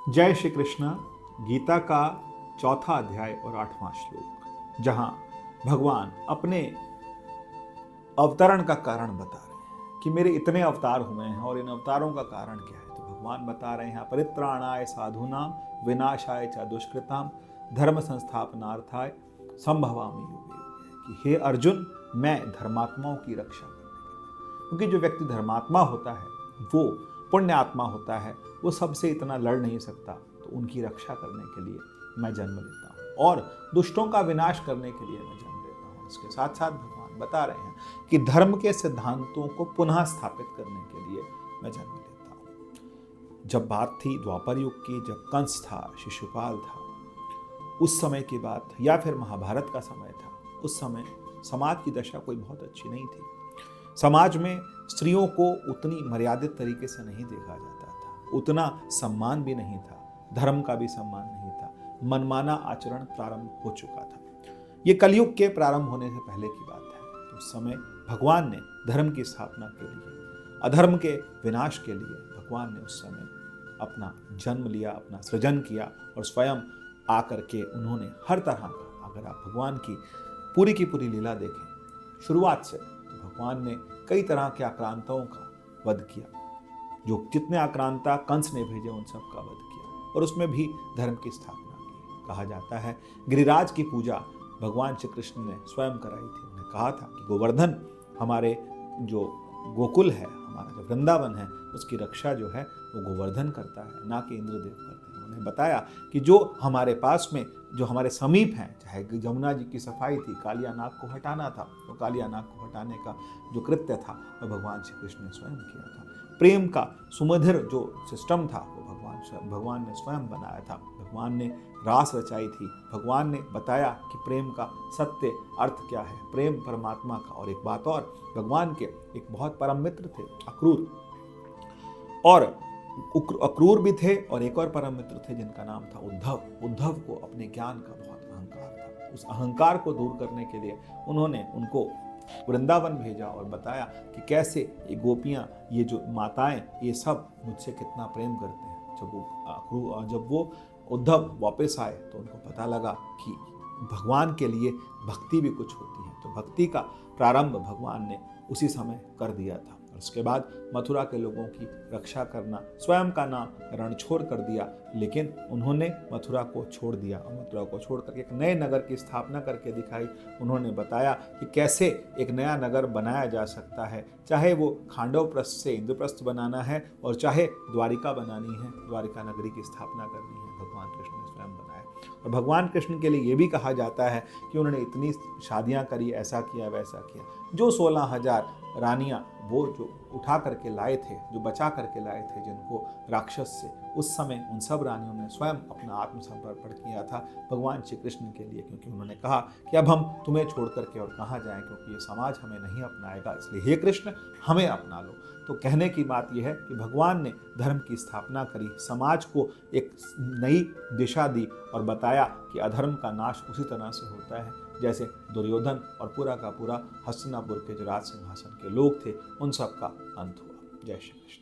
जय श्री कृष्ण। गीता का चौथा अध्याय और 8वां श्लोक, जहां भगवान अपने अवतरण का कारण बता रहे हैं कि मेरे इतने अवतार हुए हैं और इन अवतारों का कारण क्या है। तो भगवान बता रहे हैं परित्राणाय साधूनाम विनाशाय च दुष्कृताम धर्म संस्थापनार्थाय संभवामि युगे युगे। कि हे अर्जुन, मैं धर्मात्माओं की रक्षा करने के लिए, क्योंकि जो व्यक्ति धर्मात्मा होता है वो पुण्य आत्मा होता है, वो सबसे इतना लड़ नहीं सकता, तो उनकी रक्षा करने के लिए मैं जन्म लेता हूँ और दुष्टों का विनाश करने के लिए मैं जन्म लेता हूँ। इसके साथ साथ भगवान बता रहे हैं कि धर्म के सिद्धांतों को पुनः स्थापित करने के लिए मैं जन्म लेता हूँ। जब बात थी द्वापर युग की, जब कंस था, शिशुपाल था, उस समय की बात, या फिर महाभारत का समय था, उस समय समाज की दशा कोई बहुत अच्छी नहीं थी। समाज में स्त्रियों को उतनी मर्यादित तरीके से नहीं देखा जाता था, उतना सम्मान भी नहीं था, धर्म का भी सम्मान नहीं था, मनमाना आचरण प्रारंभ हो चुका था। ये कलयुग के प्रारंभ होने से पहले की बात है। तो उस समय भगवान ने धर्म की स्थापना के लिए, अधर्म के विनाश के लिए भगवान ने उस समय अपना जन्म लिया, अपना सृजन किया और स्वयं आकर के उन्होंने हर तरह का, अगर आप भगवान की पूरी लीला देखें शुरुआत से, तो भगवान ने कई तरह के आक्रांताओं का वध किया। जो जितने आक्रांता कंस ने भेजे उन सब का वध किया और उसमें भी धर्म की स्थापना की। कहा जाता है गिरिराज की पूजा भगवान श्री कृष्ण ने स्वयं कराई थी। उन्होंने कहा था कि गोवर्धन, हमारे जो गोकुल है, हमारा जो वृंदावन है, उसकी रक्षा जो है वो गोवर्धन करता है, ना कि इंद्रदेव करते हैं। उन्होंने बताया कि जो हमारे पास में, जो हमारे समीप हैं, चाहे जमुना जी की सफाई थी, कालिया नाग को हटाना था, तो कालिया नाग को हटाने का जो कृत्य था वह भगवान श्री कृष्ण ने स्वयं किया था। प्रेम का सुमधुर जो सिस्टम था वो भगवान ने स्वयं बनाया था। भगवान ने रास रचाई थी। भगवान ने बताया कि प्रेम का सत्य अर्थ क्या है, प्रेम परमात्मा का। और एक बात और, भगवान के एक बहुत परम मित्र थे अक्रूर, और अक्रूर भी थे और एक और परम मित्र थे जिनका नाम था उद्धव। उद्धव को अपने ज्ञान का बहुत अहंकार था। उस अहंकार को दूर करने के लिए उन्होंने उनको वृंदावन भेजा और बताया कि कैसे ये गोपियां, ये जो माताएं, ये सब मुझसे कितना प्रेम करते हैं। जब वो उद्धव वापस आए तो उनको पता लगा कि भगवान के लिए भक्ति भी कुछ होती है। तो भक्ति का प्रारंभ भगवान ने उसी समय कर दिया था। और उसके बाद मथुरा के लोगों की रक्षा करना, स्वयं का नाम रणछोड़ कर दिया, लेकिन उन्होंने मथुरा को छोड़ दिया और मथुरा को छोड़ करके एक नए नगर की स्थापना करके दिखाई। उन्होंने बताया कि कैसे एक नया नगर बनाया जा सकता है, चाहे वो खांडवप्रस्थ से इंद्रप्रस्थ बनाना है और चाहे द्वारिका बनानी है, द्वारिका नगरी की स्थापना करनी है, भगवान कृष्ण ने स्वयं बनाया। और भगवान कृष्ण के लिए ये भी कहा जाता है कि उन्होंने इतनी शादियां करी, ऐसा किया वैसा किया। जो 16,000 रानियां वो जो उठा करके लाए थे, जो बचा करके लाए थे जिनको राक्षस से, उस समय उन सब रानियों ने स्वयं अपना आत्मसमर्पण किया था भगवान श्री कृष्ण के लिए, क्योंकि उन्होंने कहा कि अब हम तुम्हें छोड़ करके और कहाँ जाएं, क्योंकि ये समाज हमें नहीं अपनाएगा, इसलिए हे कृष्ण हमें अपना लो। तो कहने की बात यह है कि भगवान ने धर्म की स्थापना करी, समाज को एक नई दिशा दी और बताया कि अधर्म का नाश उसी तरह से होता है जैसे दुर्योधन और पूरा का पूरा हस्तिनापुर के जो राज सिंहासन के लोग थे उन सब का अंत हुआ। जय श्री कृष्ण।